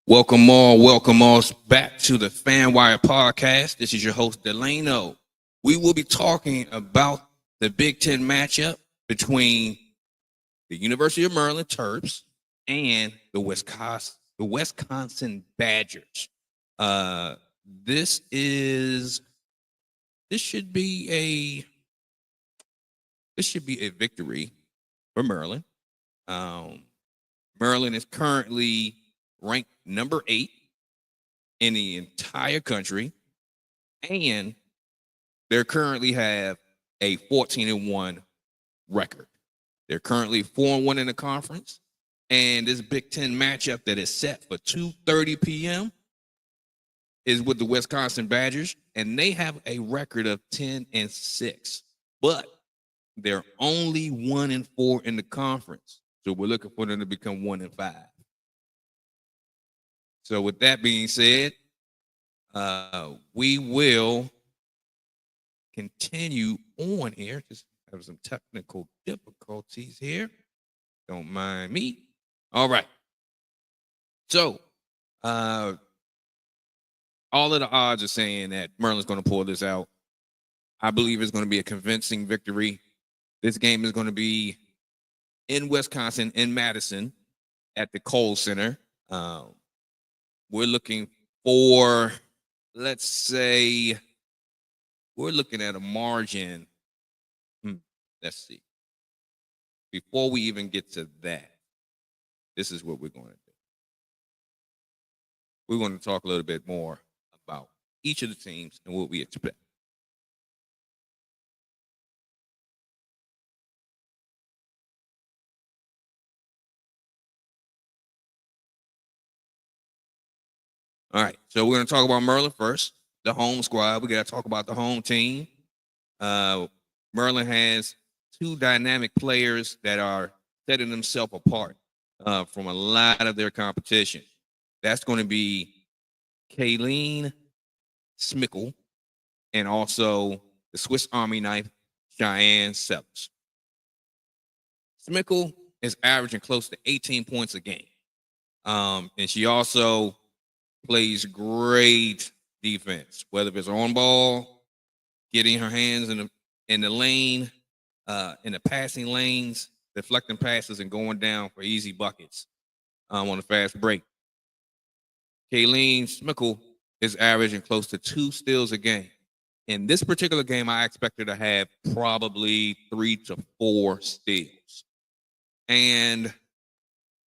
Welcome all back to the FanWire podcast. This is your host, Delano. We will be talking about the Big Ten matchup between the University of Maryland Terps and the Wisconsin Badgers. This should be a victory for Maryland. Maryland is currently ranked number 8 in the entire country, and they currently have a 14-1 record. They're currently 4-1 in the conference, and this Big Ten matchup that is set for 2:30 p.m. is with the Wisconsin Badgers, and they have a record of 10-6, but they're only 1-4 in the conference. So we're looking for them to become 1-5. So with that being said, we will continue on here. Just have some technical difficulties here. Don't mind me. All right. So all of the odds are saying that Maryland's going to pull this out. I believe it's going to be a convincing victory. This game is going to be in Wisconsin, in Madison, at the Kohl Center. We're looking for, let's say, we're looking at a margin. Let's see. Before we even get to that, this is what we're going to do. We're going to talk a little bit more about each of the teams and what we expect. All right, so we're going to talk about Maryland first, the home squad. We got to talk about the home team. Maryland has 2 dynamic players that are setting themselves apart from a lot of their competition. That's going to be Kayleen Smickle and also the Swiss Army knife, Cheyenne Sellers. Smickle is averaging close to 18 points a game. And she also plays great defense, whether it's on ball, getting her hands in the lane, in the passing lanes, deflecting passes, and going down for easy buckets on a fast break. Kayleen Smickle is averaging close to 2 steals a game. In this particular game, I expect her to have probably 3 to 4 steals. And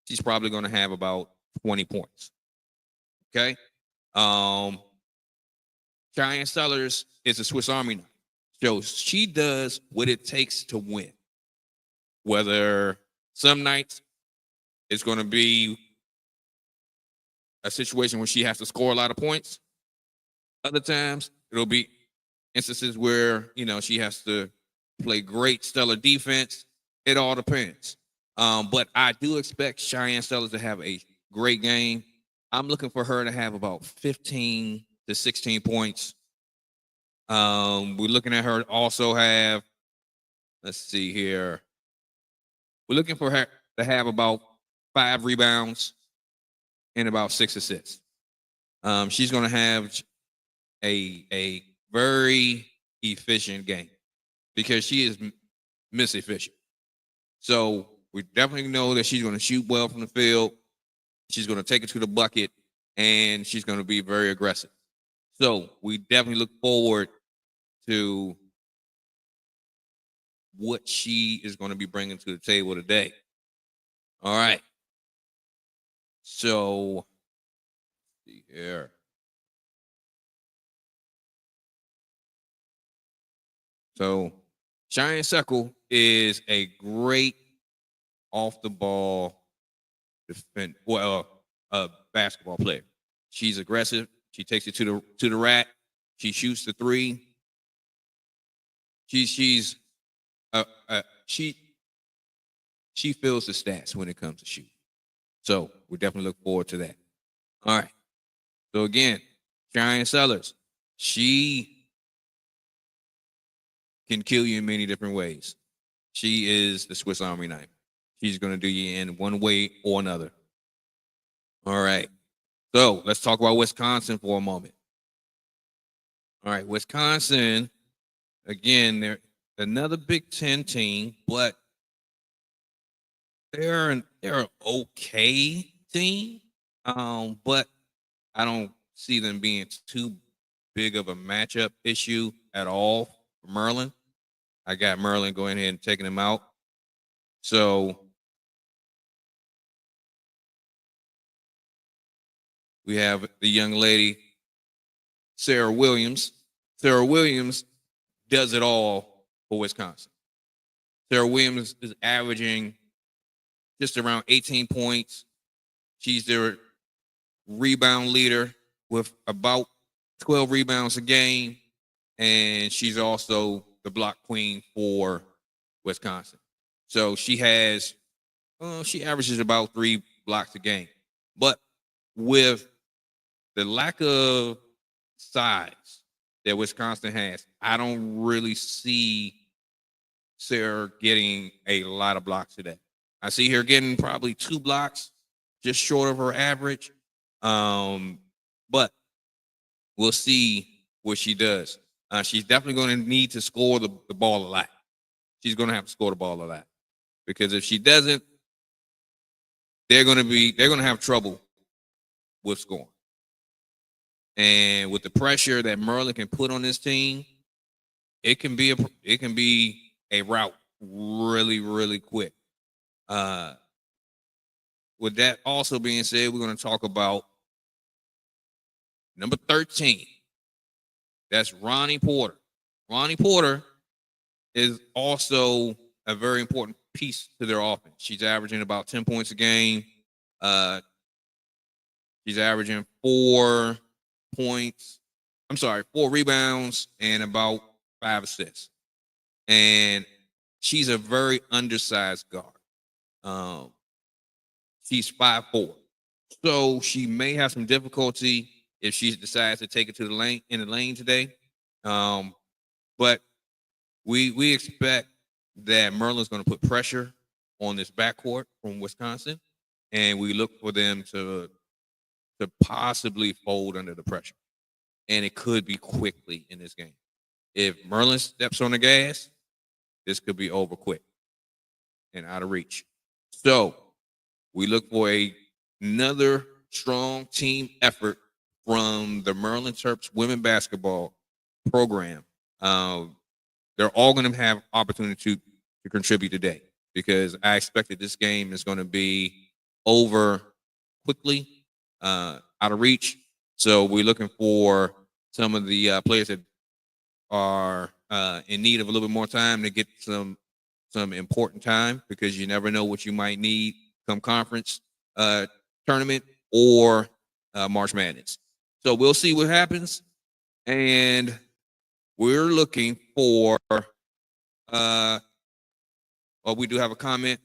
she's probably going to have about 20 points. Okay. Cheyenne Sellers is a Swiss Army knife. So she does what it takes to win. Whether some nights it's going to be a situation where she has to score a lot of points. Other times it'll be instances where, she has to play great stellar defense. It all depends. But I do expect Cheyenne Sellers to have a great game. I'm looking for her to have about 15 to 16 points. We're looking at her also have, let's see here. We're looking for her to have about 5 rebounds and about 6 assists. She's going to have a very efficient game because she is miss efficient. So we definitely know that she's going to shoot well from the field. She's going to take it to the bucket, and she's going to be very aggressive. So we definitely look forward to what she is going to be bringing to the table today. All right. So, let's see here. So, Cheyenne Smickle is a great off-the-ball basketball player. She's aggressive. She takes it to the rack. She shoots the 3. She fills the stats when it comes to shooting. So we definitely look forward to that. All right. So again, Cheyenne Sellers, she can kill you in many different ways. She is the Swiss Army knife. She's going to do you in one way or another. All right. So let's talk about Wisconsin for a moment. All right, Wisconsin, again, they're another Big Ten team, but they're an okay team. But I don't see them being too big of a matchup issue at all for Maryland. I got Maryland going ahead and taking them out. So we have the young lady, Sarah Williams. Sarah Williams does it all for Wisconsin. Sarah Williams is averaging just around 18 points. She's their rebound leader with about 12 rebounds a game. And she's also the block queen for Wisconsin. So she averages about 3 blocks a game. But with the lack of size that Wisconsin has, I don't really see Sarah getting a lot of blocks today. I see her getting probably 2 blocks, just short of her average. But we'll see what she does. She's definitely going to need to score the ball a lot. She's going to have to score the ball a lot, because if she doesn't, they're going to have trouble with scoring. And with the pressure that Maryland can put on this team, it can be a rout really, really quick. With that also being said, we're going to talk about number 13. That's Ronnie Porter. Ronnie Porter is also a very important piece to their offense. She's averaging about 10 points a game. She's averaging 4 rebounds and about 5 assists. And she's a very undersized guard. She's 5'4". So she may have some difficulty if she decides to take it to the lane today. But we expect that Maryland's going to put pressure on this backcourt from Wisconsin, and we look for them to possibly fold under the pressure. And it could be quickly in this game. If Maryland steps on the gas, this could be over quick and out of reach. So we look for another strong team effort from the Maryland Terps women basketball program. They're all going to have opportunity to contribute today, because I expect that this game is going to be over quickly, out of reach. So we're looking for some of the players that are in need of a little bit more time to get some important time, because you never know what you might need come conference tournament or March Madness. So we'll see what happens, and we're looking for. We do have a comment.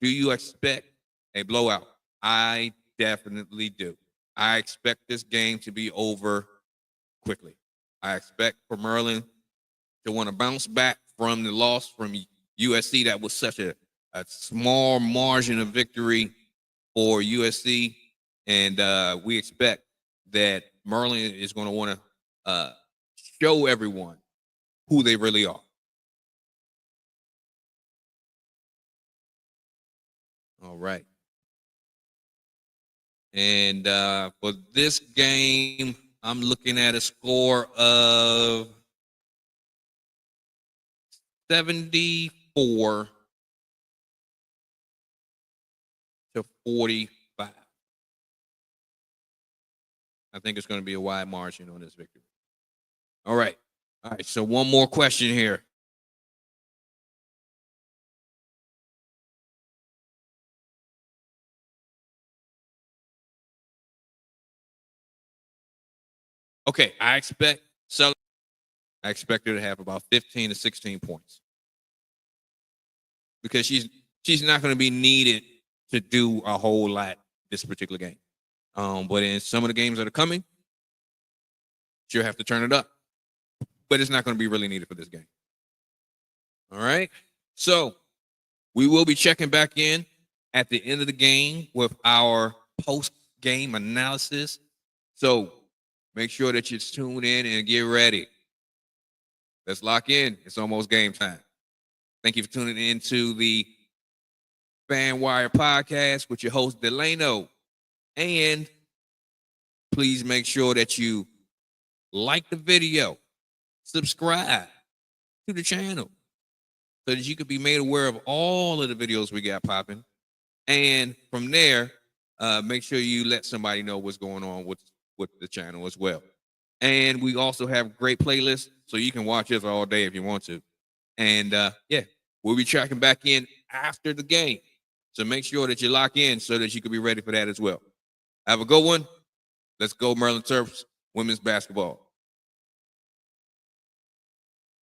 Do you expect a blowout? I definitely do. I expect this game to be over quickly. I expect for Maryland to want to bounce back from the loss from USC. That was such a small margin of victory for USC. And we expect that Maryland is going to want to show everyone who they really are. All right. And for this game, I'm looking at a score of 74 to 45. I think it's going to be a wide margin on this victory. All right. So one more question here. Okay, I expect her to have about 15 to 16 points, because she's not going to be needed to do a whole lot this particular game. But in some of the games that are coming, she'll have to turn it up. But it's not going to be really needed for this game. All right. So we will be checking back in at the end of the game with our post game analysis. So make sure that you tune in and get ready. Let's lock in. It's almost game time. Thank you for tuning in to the Fan Wire Podcast with your host, Delano. And please make sure that you like the video, subscribe to the channel so that you can be made aware of all of the videos we got popping. And from there, make sure you let somebody know what's going on with the channel as well. And we also have great playlists, so you can watch us all day if you want to. And we'll be tracking back in after the game. So make sure that you lock in so that you can be ready for that as well. Have a good one. Let's go, Maryland Terps women's basketball.